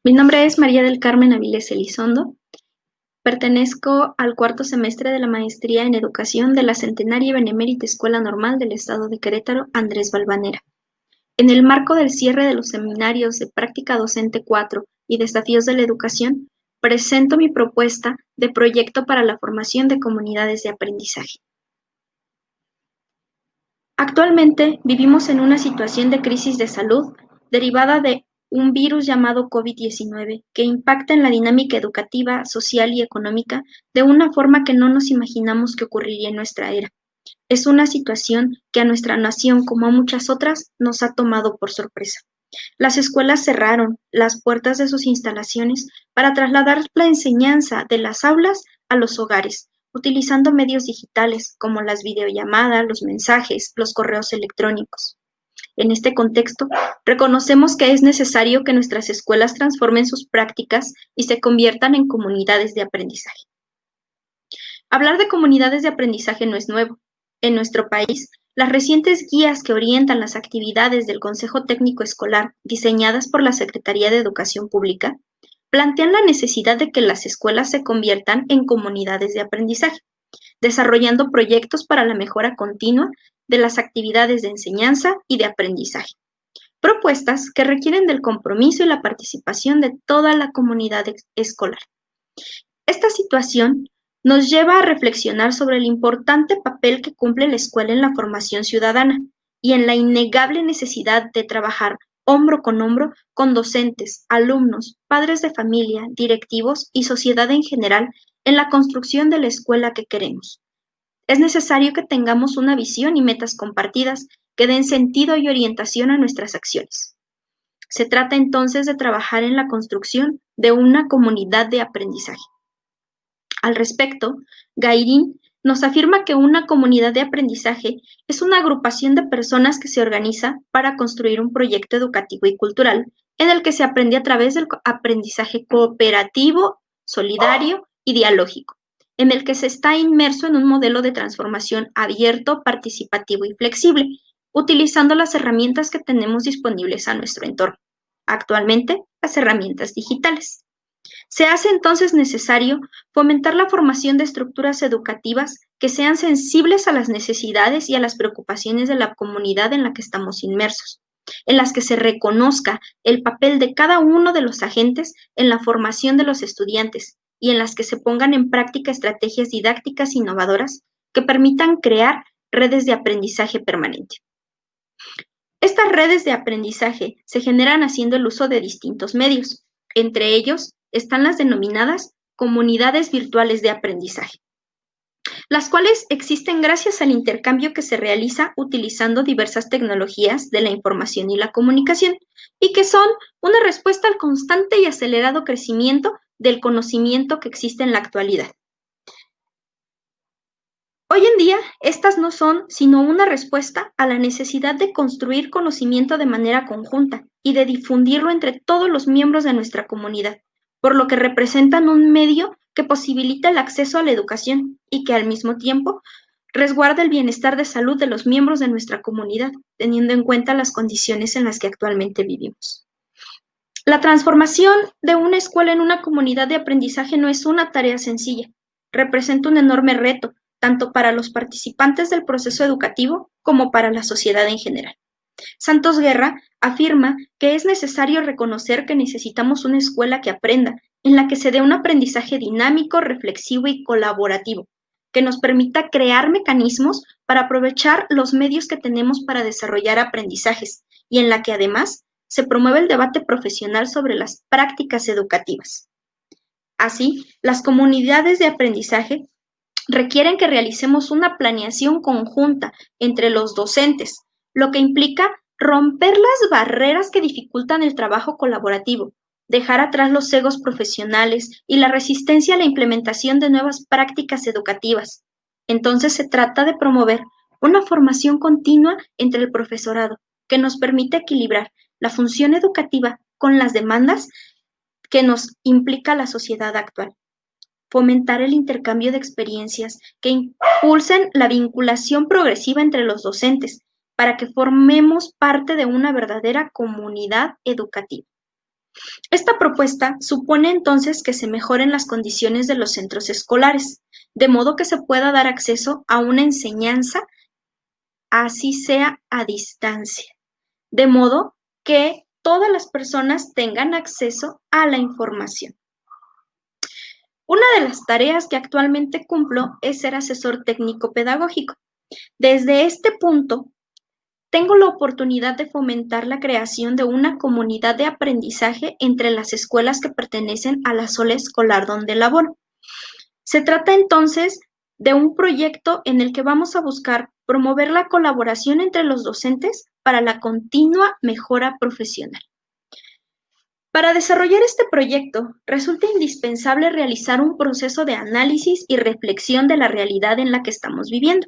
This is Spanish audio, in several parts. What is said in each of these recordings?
Mi nombre es María del Carmen Avilés Elizondo. Pertenezco al cuarto semestre de la Maestría en Educación de la Centenaria y Benemérita Escuela Normal del Estado de Querétaro, Andrés Valvanera. En el marco del cierre de los seminarios de Práctica Docente 4 y Desafíos de la Educación, presento mi propuesta de proyecto para la formación de comunidades de aprendizaje. Actualmente vivimos en una situación de crisis de salud derivada de un virus llamado COVID-19 que impacta en la dinámica educativa, social y económica de una forma que no nos imaginamos que ocurriría en nuestra era. Es una situación que a nuestra nación, como a muchas otras, nos ha tomado por sorpresa. Las escuelas cerraron las puertas de sus instalaciones para trasladar la enseñanza de las aulas a los hogares, utilizando medios digitales como las videollamadas, los mensajes, los correos electrónicos. En este contexto, reconocemos que es necesario que nuestras escuelas transformen sus prácticas y se conviertan en comunidades de aprendizaje. Hablar de comunidades de aprendizaje no es nuevo. En nuestro país, las recientes guías que orientan las actividades del Consejo Técnico Escolar, diseñadas por la Secretaría de Educación Pública, plantean la necesidad de que las escuelas se conviertan en comunidades de aprendizaje, desarrollando proyectos para la mejora continua de las actividades de enseñanza y de aprendizaje. Propuestas que requieren del compromiso y la participación de toda la comunidad escolar. Esta situación nos lleva a reflexionar sobre el importante papel que cumple la escuela en la formación ciudadana y en la innegable necesidad de trabajar hombro con docentes, alumnos, padres de familia, directivos y sociedad en general en la construcción de la escuela que queremos. Es necesario que tengamos una visión y metas compartidas que den sentido y orientación a nuestras acciones. Se trata entonces de trabajar en la construcción de una comunidad de aprendizaje. Al respecto, Gairín nos afirma que una comunidad de aprendizaje es una agrupación de personas que se organiza para construir un proyecto educativo y cultural en el que se aprende a través del aprendizaje cooperativo, solidario y dialógico, en el que se está inmerso en un modelo de transformación abierto, participativo y flexible, utilizando las herramientas que tenemos disponibles a nuestro entorno. Actualmente, las herramientas digitales. Se hace entonces necesario fomentar la formación de estructuras educativas que sean sensibles a las necesidades y a las preocupaciones de la comunidad en la que estamos inmersos, en las que se reconozca el papel de cada uno de los agentes en la formación de los estudiantes y en las que se pongan en práctica estrategias didácticas innovadoras que permitan crear redes de aprendizaje permanente. Estas redes de aprendizaje se generan haciendo el uso de distintos medios. Entre ellos están las denominadas comunidades virtuales de aprendizaje, las cuales existen gracias al intercambio que se realiza utilizando diversas tecnologías de la información y la comunicación, y que son una respuesta al constante y acelerado crecimiento del conocimiento que existe en la actualidad. Hoy en día, estas no son sino una respuesta a la necesidad de construir conocimiento de manera conjunta y de difundirlo entre todos los miembros de nuestra comunidad, por lo que representan un medio que posibilita el acceso a la educación y que al mismo tiempo resguarda el bienestar de salud de los miembros de nuestra comunidad, teniendo en cuenta las condiciones en las que actualmente vivimos. La transformación de una escuela en una comunidad de aprendizaje no es una tarea sencilla, representa un enorme reto, tanto para los participantes del proceso educativo como para la sociedad en general. Santos Guerra afirma que es necesario reconocer que necesitamos una escuela que aprenda, en la que se dé un aprendizaje dinámico, reflexivo y colaborativo, que nos permita crear mecanismos para aprovechar los medios que tenemos para desarrollar aprendizajes y en la que además se promueve el debate profesional sobre las prácticas educativas. Así, las comunidades de aprendizaje requieren que realicemos una planeación conjunta entre los docentes, lo que implica romper las barreras que dificultan el trabajo colaborativo, dejar atrás los egos profesionales y la resistencia a la implementación de nuevas prácticas educativas. Entonces se trata de promover una formación continua entre el profesorado que nos permite equilibrar la función educativa con las demandas que nos implica la sociedad actual. Fomentar el intercambio de experiencias que impulsen la vinculación progresiva entre los docentes para que formemos parte de una verdadera comunidad educativa. Esta propuesta supone entonces que se mejoren las condiciones de los centros escolares, de modo que se pueda dar acceso a una enseñanza, así sea a distancia, de modo que todas las personas tengan acceso a la información. Una de las tareas que actualmente cumplo es ser asesor técnico pedagógico. Desde este punto, tengo la oportunidad de fomentar la creación de una comunidad de aprendizaje entre las escuelas que pertenecen a la sola escolar donde laboro. Se trata entonces de un proyecto en el que vamos a buscar promover la colaboración entre los docentes para la continua mejora profesional. Para desarrollar este proyecto, resulta indispensable realizar un proceso de análisis y reflexión de la realidad en la que estamos viviendo,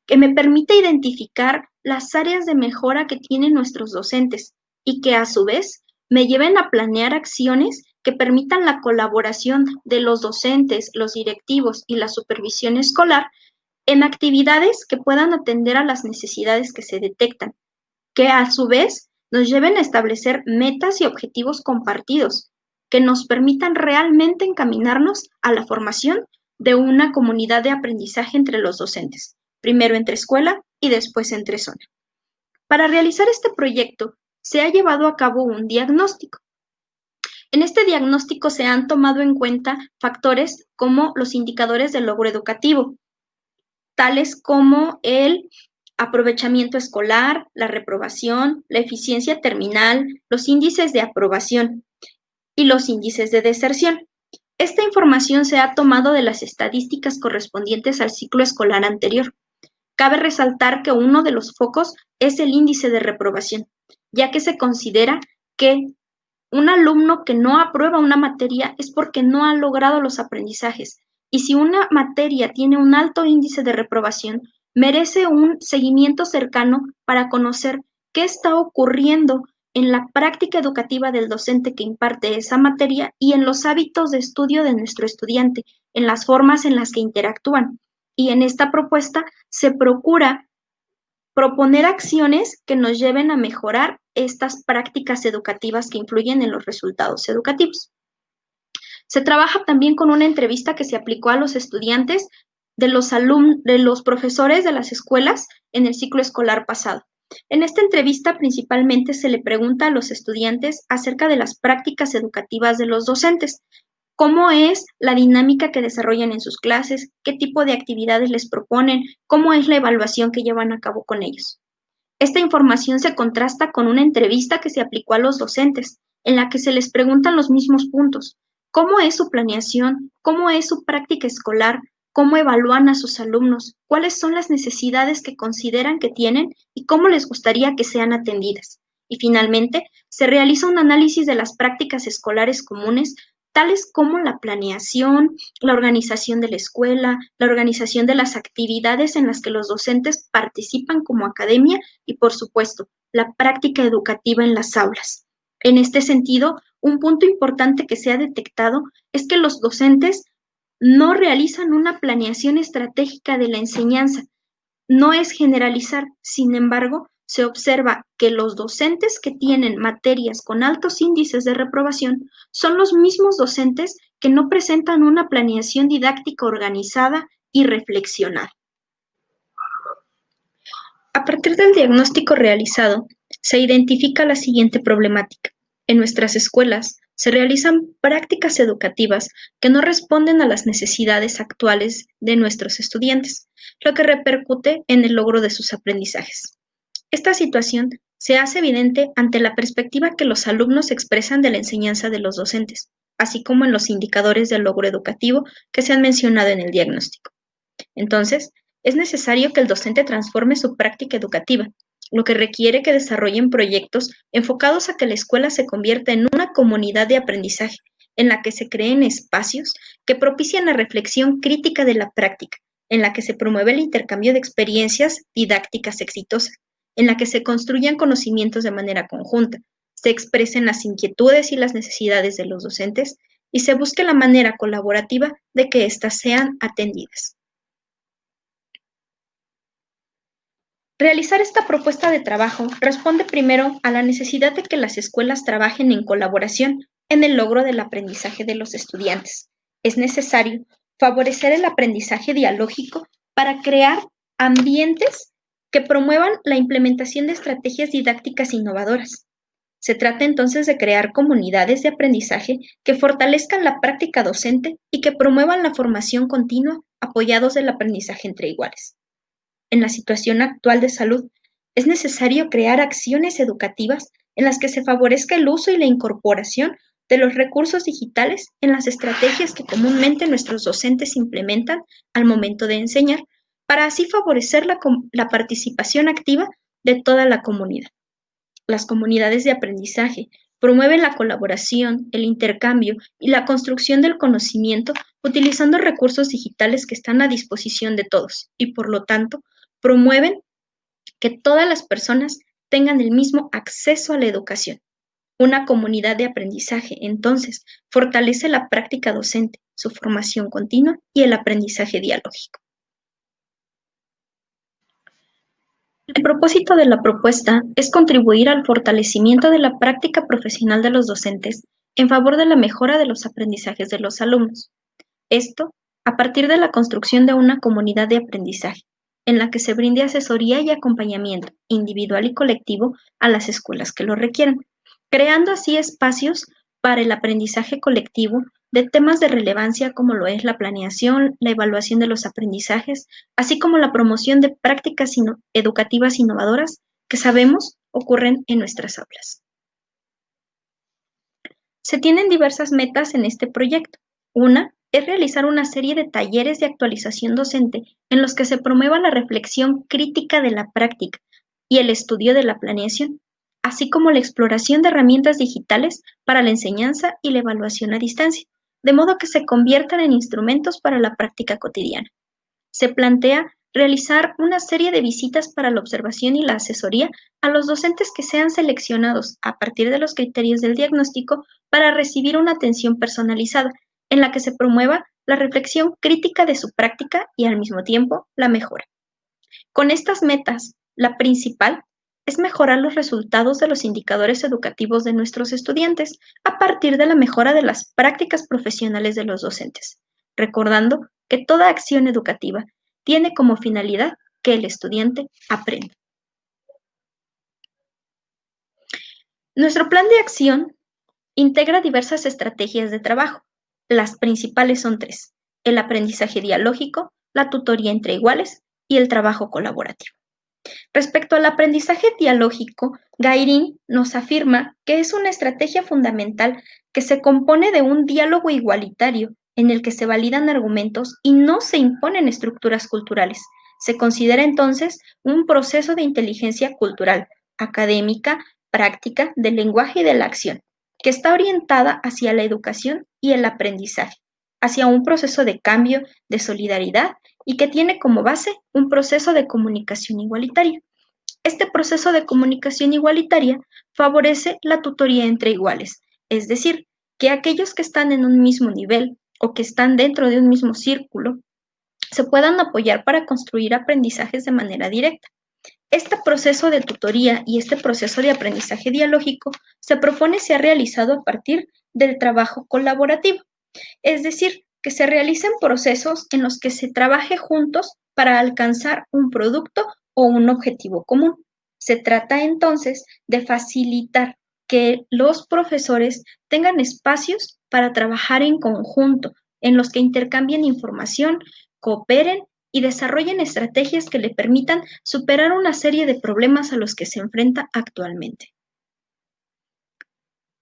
que me permite identificar las áreas de mejora que tienen nuestros docentes y que a su vez me lleven a planear acciones que permitan la colaboración de los docentes, los directivos y la supervisión escolar en actividades que puedan atender a las necesidades que se detectan, que a su vez nos lleven a establecer metas y objetivos compartidos que nos permitan realmente encaminarnos a la formación de una comunidad de aprendizaje entre los docentes, primero entre escuela y después entre zona. Para realizar este proyecto, se ha llevado a cabo un diagnóstico. En este diagnóstico se han tomado en cuenta factores como los indicadores de logro educativo, tales como el aprovechamiento escolar, la reprobación, la eficiencia terminal, los índices de aprobación y los índices de deserción. Esta información se ha tomado de las estadísticas correspondientes al ciclo escolar anterior. Cabe resaltar que uno de los focos es el índice de reprobación, ya que se considera que un alumno que no aprueba una materia es porque no ha logrado los aprendizajes. Y si una materia tiene un alto índice de reprobación, merece un seguimiento cercano para conocer qué está ocurriendo en la práctica educativa del docente que imparte esa materia y en los hábitos de estudio de nuestro estudiante, en las formas en las que interactúan. Y en esta propuesta se procura proponer acciones que nos lleven a mejorar estas prácticas educativas que influyen en los resultados educativos. Se trabaja también con una entrevista que se aplicó a los estudiantes de los profesores de las escuelas en el ciclo escolar pasado. En esta entrevista principalmente se le pregunta a los estudiantes acerca de las prácticas educativas de los docentes, cómo es la dinámica que desarrollan en sus clases, qué tipo de actividades les proponen, cómo es la evaluación que llevan a cabo con ellos. Esta información se contrasta con una entrevista que se aplicó a los docentes, en la que se les preguntan los mismos puntos. ¿Cómo es su planeación? ¿Cómo es su práctica escolar? ¿Cómo evalúan a sus alumnos? ¿Cuáles son las necesidades que consideran que tienen y cómo les gustaría que sean atendidas? Y finalmente, se realiza un análisis de las prácticas escolares comunes, tales como la planeación, la organización de la escuela, la organización de las actividades en las que los docentes participan como academia y, por supuesto, la práctica educativa en las aulas. En este sentido, un punto importante que se ha detectado es que los docentes no realizan una planeación estratégica de la enseñanza. No es generalizar, sin embargo, se observa que los docentes que tienen materias con altos índices de reprobación son los mismos docentes que no presentan una planeación didáctica organizada y reflexionada. A partir del diagnóstico realizado, se identifica la siguiente problemática. En nuestras escuelas se realizan prácticas educativas que no responden a las necesidades actuales de nuestros estudiantes, lo que repercute en el logro de sus aprendizajes. Esta situación se hace evidente ante la perspectiva que los alumnos expresan de la enseñanza de los docentes, así como en los indicadores de logro educativo que se han mencionado en el diagnóstico. Entonces, es necesario que el docente transforme su práctica educativa, lo que requiere que desarrollen proyectos enfocados a que la escuela se convierta en una comunidad de aprendizaje, en la que se creen espacios que propician la reflexión crítica de la práctica, en la que se promueve el intercambio de experiencias didácticas exitosas, en la que se construyan conocimientos de manera conjunta, se expresen las inquietudes y las necesidades de los docentes y se busque la manera colaborativa de que éstas sean atendidas. Realizar esta propuesta de trabajo responde primero a la necesidad de que las escuelas trabajen en colaboración en el logro del aprendizaje de los estudiantes. Es necesario favorecer el aprendizaje dialógico para crear ambientes que promuevan la implementación de estrategias didácticas innovadoras. Se trata entonces de crear comunidades de aprendizaje que fortalezcan la práctica docente y que promuevan la formación continua apoyados del aprendizaje entre iguales. En la situación actual de salud, es necesario crear acciones educativas en las que se favorezca el uso y la incorporación de los recursos digitales en las estrategias que comúnmente nuestros docentes implementan al momento de enseñar, para así favorecer la participación activa de toda la comunidad. Las comunidades de aprendizaje promueven la colaboración, el intercambio y la construcción del conocimiento utilizando recursos digitales que están a disposición de todos y, por lo tanto, promueven que todas las personas tengan el mismo acceso a la educación. Una comunidad de aprendizaje, entonces, fortalece la práctica docente, su formación continua y el aprendizaje dialógico. El propósito de la propuesta es contribuir al fortalecimiento de la práctica profesional de los docentes en favor de la mejora de los aprendizajes de los alumnos. Esto a partir de la construcción de una comunidad de aprendizaje, en la que se brinde asesoría y acompañamiento individual y colectivo a las escuelas que lo requieran, creando así espacios para el aprendizaje colectivo de temas de relevancia como lo es la planeación, la evaluación de los aprendizajes, así como la promoción de prácticas educativas innovadoras que sabemos ocurren en nuestras aulas. Se tienen diversas metas en este proyecto. Una es realizar una serie de talleres de actualización docente en los que se promueva la reflexión crítica de la práctica y el estudio de la planeación, así como la exploración de herramientas digitales para la enseñanza y la evaluación a distancia, de modo que se conviertan en instrumentos para la práctica cotidiana. Se plantea realizar una serie de visitas para la observación y la asesoría a los docentes que sean seleccionados a partir de los criterios del diagnóstico para recibir una atención personalizada en la que se promueva la reflexión crítica de su práctica y al mismo tiempo la mejora. Con estas metas, la principal es mejorar los resultados de los indicadores educativos de nuestros estudiantes a partir de la mejora de las prácticas profesionales de los docentes, recordando que toda acción educativa tiene como finalidad que el estudiante aprenda. Nuestro plan de acción integra diversas estrategias de trabajo. Las principales son tres: el aprendizaje dialógico, la tutoría entre iguales y el trabajo colaborativo. Respecto al aprendizaje dialógico, Gairin nos afirma que es una estrategia fundamental que se compone de un diálogo igualitario en el que se validan argumentos y no se imponen estructuras culturales. Se considera entonces un proceso de inteligencia cultural, académica, práctica, del lenguaje y de la acción, que está orientada hacia la educación y el aprendizaje, hacia un proceso de cambio, de solidaridad y que tiene como base un proceso de comunicación igualitaria. Este proceso de comunicación igualitaria favorece la tutoría entre iguales, es decir, que aquellos que están en un mismo nivel o que están dentro de un mismo círculo se puedan apoyar para construir aprendizajes de manera directa. Este proceso de tutoría y este proceso de aprendizaje dialógico se propone sea realizado a partir del trabajo colaborativo, es decir, que se realicen procesos en los que se trabaje juntos para alcanzar un producto o un objetivo común. Se trata entonces de facilitar que los profesores tengan espacios para trabajar en conjunto, en los que intercambien información, cooperen y desarrollen estrategias que le permitan superar una serie de problemas a los que se enfrenta actualmente.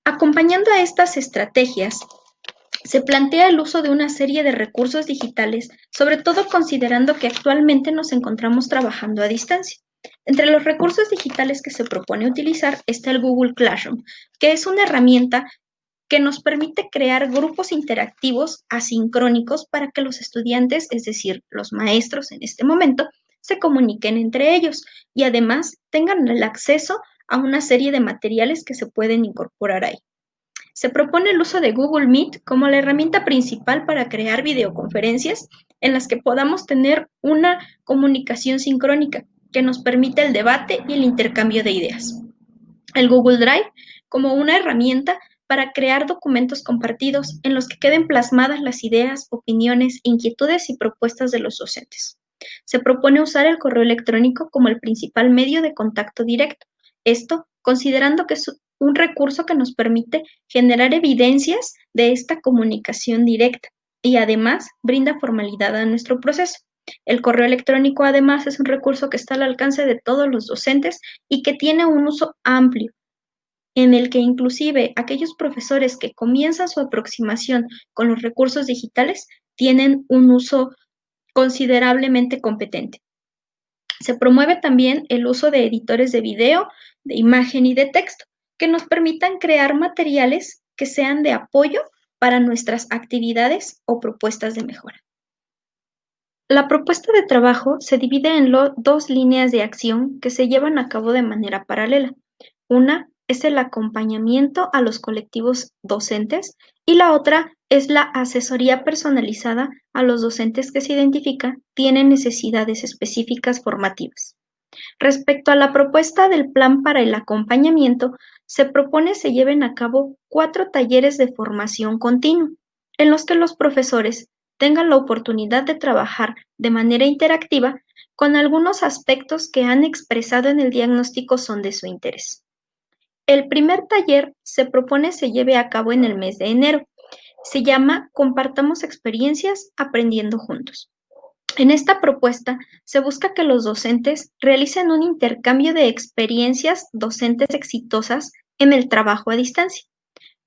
Acompañando a estas estrategias, se plantea el uso de una serie de recursos digitales, sobre todo considerando que actualmente nos encontramos trabajando a distancia. Entre los recursos digitales que se propone utilizar está el Google Classroom, que es una herramienta que nos permite crear grupos interactivos asincrónicos para que los estudiantes, es decir, los maestros en este momento, se comuniquen entre ellos y además tengan el acceso a una serie de materiales que se pueden incorporar ahí. Se propone el uso de Google Meet como la herramienta principal para crear videoconferencias en las que podamos tener una comunicación sincrónica que nos permite el debate y el intercambio de ideas. El Google Drive como una herramienta para crear documentos compartidos en los que queden plasmadas las ideas, opiniones, inquietudes y propuestas de los docentes. Se propone usar el correo electrónico como el principal medio de contacto directo. Esto considerando que es un recurso que nos permite generar evidencias de esta comunicación directa y además brinda formalidad a nuestro proceso. El correo electrónico además es un recurso que está al alcance de todos los docentes y que tiene un uso amplio, en el que inclusive aquellos profesores que comienzan su aproximación con los recursos digitales tienen un uso considerablemente competente. Se promueve también el uso de editores de video, de imagen y de texto, que nos permitan crear materiales que sean de apoyo para nuestras actividades o propuestas de mejora. La propuesta de trabajo se divide en dos líneas de acción que se llevan a cabo de manera paralela. Una es el acompañamiento a los colectivos docentes y la otra es la asesoría personalizada a los docentes que se identifica tienen necesidades específicas formativas. Respecto a la propuesta del plan para el acompañamiento, se propone se lleven a cabo 4 talleres de formación continua, en los que los profesores tengan la oportunidad de trabajar de manera interactiva con algunos aspectos que han expresado en el diagnóstico son de su interés. El primer taller se propone se lleve a cabo en el mes de enero. Se llama Compartamos experiencias aprendiendo juntos. En esta propuesta se busca que los docentes realicen un intercambio de experiencias docentes exitosas en el trabajo a distancia.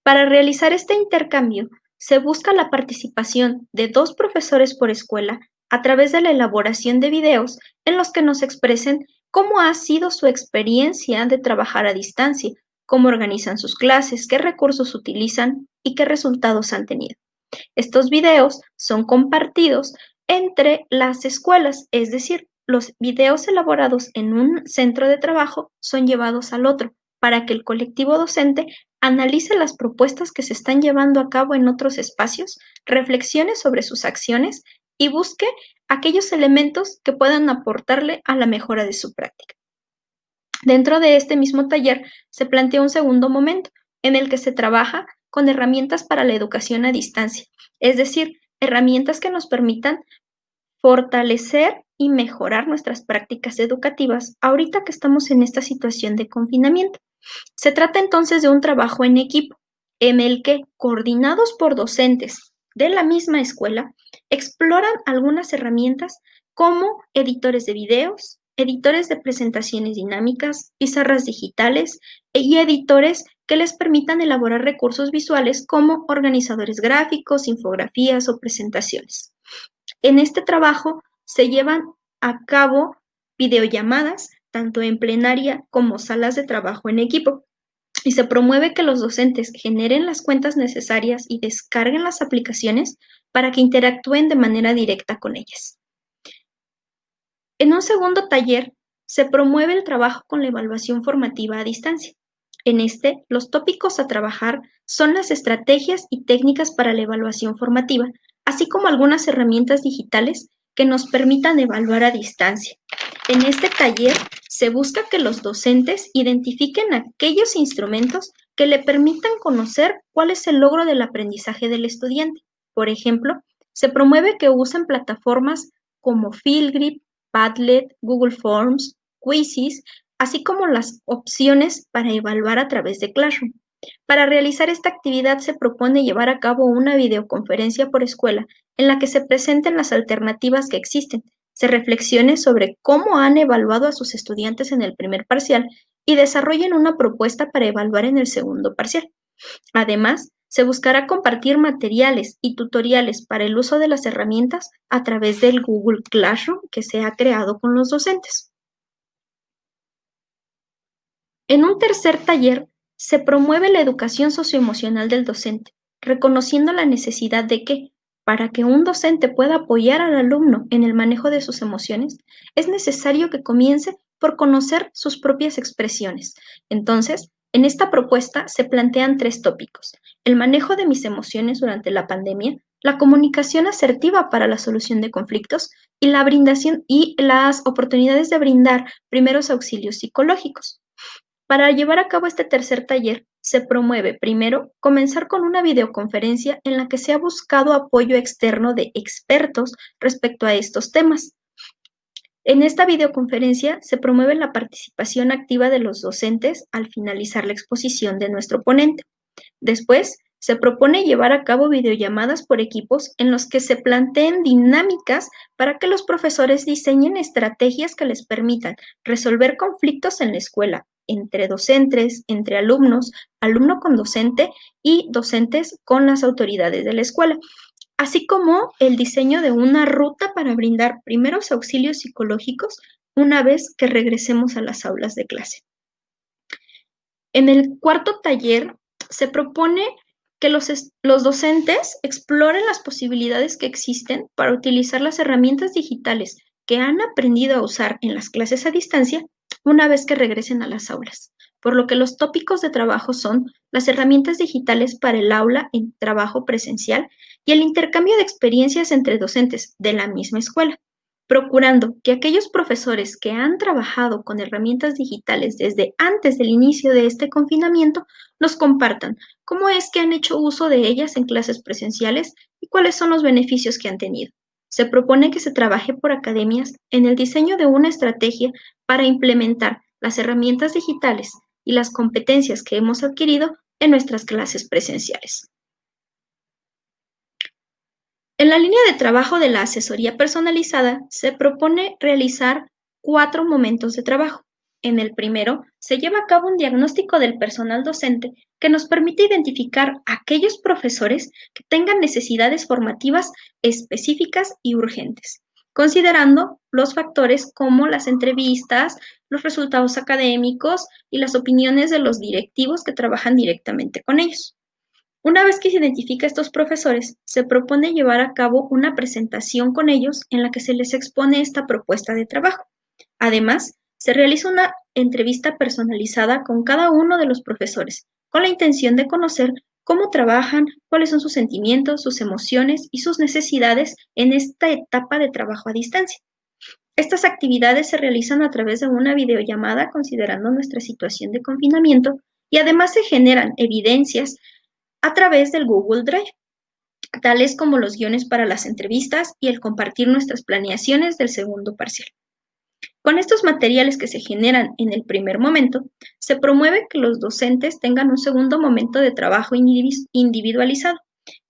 Para realizar este intercambio, se busca la participación de 2 profesores por escuela a través de la elaboración de videos en los que nos expresen cómo ha sido su experiencia de trabajar a distancia, cómo organizan sus clases, qué recursos utilizan y qué resultados han tenido. Estos videos son compartidos entre las escuelas, es decir, los videos elaborados en un centro de trabajo son llevados al otro para que el colectivo docente analice las propuestas que se están llevando a cabo en otros espacios, reflexione sobre sus acciones y busque aquellos elementos que puedan aportarle a la mejora de su práctica. Dentro de este mismo taller se plantea un segundo momento en el que se trabaja con herramientas para la educación a distancia, es decir, herramientas que nos permitan fortalecer y mejorar nuestras prácticas educativas ahorita que estamos en esta situación de confinamiento. Se trata entonces de un trabajo en equipo, en el que, coordinados por docentes de la misma escuela, exploran algunas herramientas como editores de videos, editores de presentaciones dinámicas, pizarras digitales y editores que les permitan elaborar recursos visuales como organizadores gráficos, infografías o presentaciones. En este trabajo se llevan a cabo videollamadas, tanto en plenaria como salas de trabajo en equipo, y se promueve que los docentes generen las cuentas necesarias y descarguen las aplicaciones para que interactúen de manera directa con ellas. En un segundo taller, se promueve el trabajo con la evaluación formativa a distancia. En este, los tópicos a trabajar son las estrategias y técnicas para la evaluación formativa, así como algunas herramientas digitales que nos permitan evaluar a distancia. En este taller se busca que los docentes identifiquen aquellos instrumentos que le permitan conocer cuál es el logro del aprendizaje del estudiante. Por ejemplo, se promueve que usen plataformas como Fieldgrip, Padlet, Google Forms, Quizzes, así como las opciones para evaluar a través de Classroom. Para realizar esta actividad se propone llevar a cabo una videoconferencia por escuela en la que se presenten las alternativas que existen, se reflexione sobre cómo han evaluado a sus estudiantes en el primer parcial y desarrollen una propuesta para evaluar en el segundo parcial. Además, se buscará compartir materiales y tutoriales para el uso de las herramientas a través del Google Classroom que se ha creado con los docentes. En un tercer taller, se promueve la educación socioemocional del docente, reconociendo la necesidad de que, para que un docente pueda apoyar al alumno en el manejo de sus emociones, es necesario que comience por conocer sus propias expresiones. Entonces, en esta propuesta se plantean 3 tópicos: el manejo de mis emociones durante la pandemia, la comunicación asertiva para la solución de conflictos y la brindación y las oportunidades de brindar primeros auxilios psicológicos. Para llevar a cabo este tercer taller, se promueve primero comenzar con una videoconferencia en la que se ha buscado apoyo externo de expertos respecto a estos temas. En esta videoconferencia se promueve la participación activa de los docentes al finalizar la exposición de nuestro ponente. Después, se propone llevar a cabo videollamadas por equipos en los que se planteen dinámicas para que los profesores diseñen estrategias que les permitan resolver conflictos en la escuela, entre docentes, entre alumnos, alumno con docente y docentes con las autoridades de la escuela, así como el diseño de una ruta para brindar primeros auxilios psicológicos una vez que regresemos a las aulas de clase. En el cuarto taller se propone que los docentes exploren las posibilidades que existen para utilizar las herramientas digitales que han aprendido a usar en las clases a distancia una vez que regresen a las aulas, por lo que los tópicos de trabajo son las herramientas digitales para el aula en trabajo presencial y el intercambio de experiencias entre docentes de la misma escuela, procurando que aquellos profesores que han trabajado con herramientas digitales desde antes del inicio de este confinamiento nos compartan cómo es que han hecho uso de ellas en clases presenciales y cuáles son los beneficios que han tenido. Se propone que se trabaje por academias en el diseño de una estrategia para implementar las herramientas digitales y las competencias que hemos adquirido en nuestras clases presenciales. En la línea de trabajo de la asesoría personalizada, se propone realizar 4 momentos de trabajo. En el primero, se lleva a cabo un diagnóstico del personal docente que nos permite identificar aquellos profesores que tengan necesidades formativas específicas y urgentes, considerando los factores como las entrevistas, los resultados académicos y las opiniones de los directivos que trabajan directamente con ellos. Una vez que se identifica a estos profesores, se propone llevar a cabo una presentación con ellos en la que se les expone esta propuesta de trabajo. Además, se realiza una entrevista personalizada con cada uno de los profesores, con la intención de conocer cómo trabajan, cuáles son sus sentimientos, sus emociones y sus necesidades en esta etapa de trabajo a distancia. Estas actividades se realizan a través de una videollamada considerando nuestra situación de confinamiento y además se generan evidencias a través del Google Drive, tales como los guiones para las entrevistas y el compartir nuestras planeaciones del segundo parcial. Con estos materiales que se generan en el primer momento, se promueve que los docentes tengan un segundo momento de trabajo individualizado,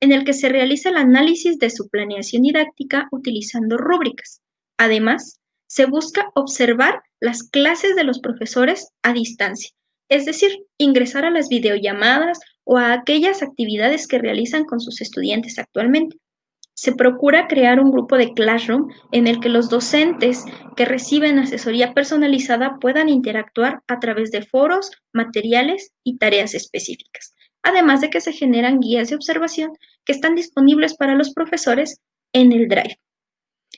en el que se realiza el análisis de su planeación didáctica utilizando rúbricas. Además, se busca observar las clases de los profesores a distancia, es decir, ingresar a las videollamadas o a aquellas actividades que realizan con sus estudiantes actualmente. Se procura crear un grupo de Classroom en el que los docentes que reciben asesoría personalizada puedan interactuar a través de foros, materiales y tareas específicas, además de que se generan guías de observación que están disponibles para los profesores en el Drive.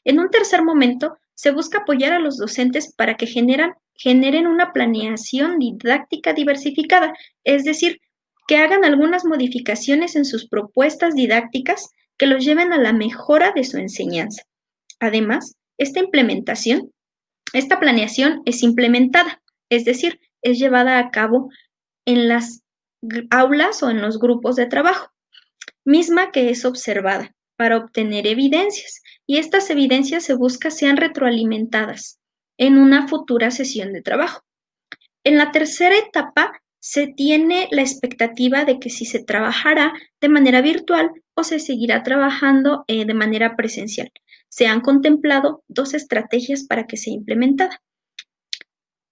En un tercer momento, se busca apoyar a los docentes para que generen una planeación didáctica diversificada, es decir, que hagan algunas modificaciones en sus propuestas didácticas que los lleven a la mejora de su enseñanza. Además, esta planeación es implementada, es decir, es llevada a cabo en las aulas o en los grupos de trabajo, misma que es observada para obtener evidencias, y estas evidencias se busca sean retroalimentadas en una futura sesión de trabajo. En la tercera etapa se tiene la expectativa de que si se trabajará de manera virtual o se seguirá trabajando de manera presencial. Se han contemplado 2 estrategias para que sea implementada.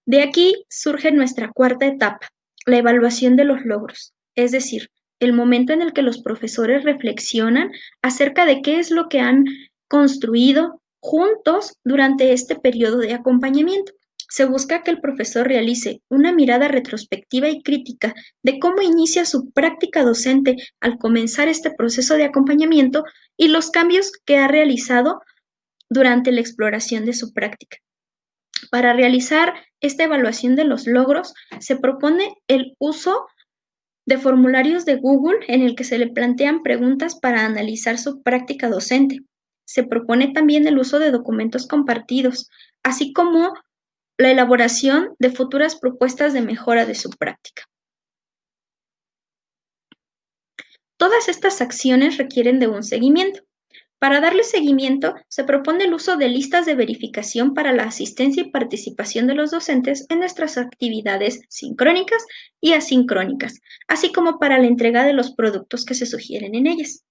De aquí surge nuestra cuarta etapa, la evaluación de los logros, es decir, el momento en el que los profesores reflexionan acerca de qué es lo que han construido juntos durante este periodo de acompañamiento. Se busca que el profesor realice una mirada retrospectiva y crítica de cómo inicia su práctica docente al comenzar este proceso de acompañamiento y los cambios que ha realizado durante la exploración de su práctica. Para realizar esta evaluación de los logros, se propone el uso de formularios de Google en el que se le plantean preguntas para analizar su práctica docente. Se propone también el uso de documentos compartidos, así como la elaboración de futuras propuestas de mejora de su práctica. Todas estas acciones requieren de un seguimiento. Para darle seguimiento, se propone el uso de listas de verificación para la asistencia y participación de los docentes en nuestras actividades sincrónicas y asincrónicas, así como para la entrega de los productos que se sugieren en ellas.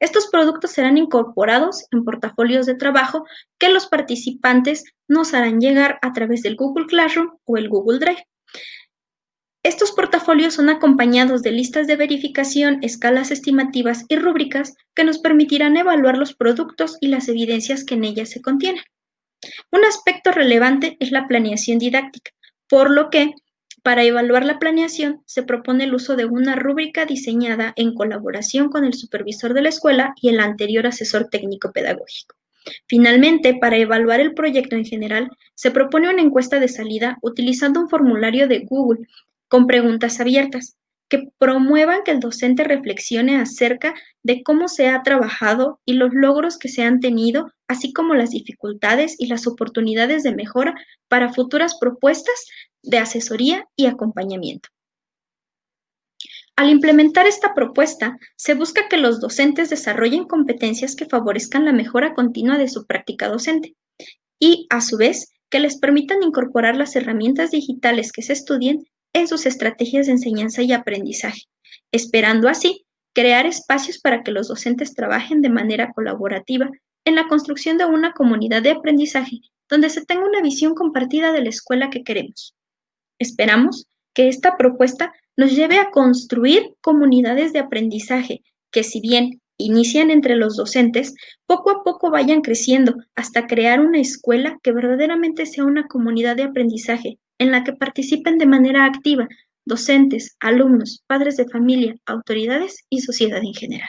Estos productos serán incorporados en portafolios de trabajo que los participantes nos harán llegar a través del Google Classroom o el Google Drive. Estos portafolios son acompañados de listas de verificación, escalas estimativas y rúbricas que nos permitirán evaluar los productos y las evidencias que en ellas se contienen. Un aspecto relevante es la planeación didáctica, por lo que, para evaluar la planeación, se propone el uso de una rúbrica diseñada en colaboración con el supervisor de la escuela y el anterior asesor técnico pedagógico. Finalmente, para evaluar el proyecto en general, se propone una encuesta de salida utilizando un formulario de Google con preguntas abiertas que promuevan que el docente reflexione acerca de cómo se ha trabajado y los logros que se han tenido, así como las dificultades y las oportunidades de mejora para futuras propuestas de asesoría y acompañamiento. Al implementar esta propuesta, se busca que los docentes desarrollen competencias que favorezcan la mejora continua de su práctica docente y, a su vez, que les permitan incorporar las herramientas digitales que se estudien en sus estrategias de enseñanza y aprendizaje, esperando así crear espacios para que los docentes trabajen de manera colaborativa en la construcción de una comunidad de aprendizaje donde se tenga una visión compartida de la escuela que queremos. Esperamos que esta propuesta nos lleve a construir comunidades de aprendizaje que, si bien inician entre los docentes, poco a poco vayan creciendo hasta crear una escuela que verdaderamente sea una comunidad de aprendizaje en la que participen de manera activa docentes, alumnos, padres de familia, autoridades y sociedad en general.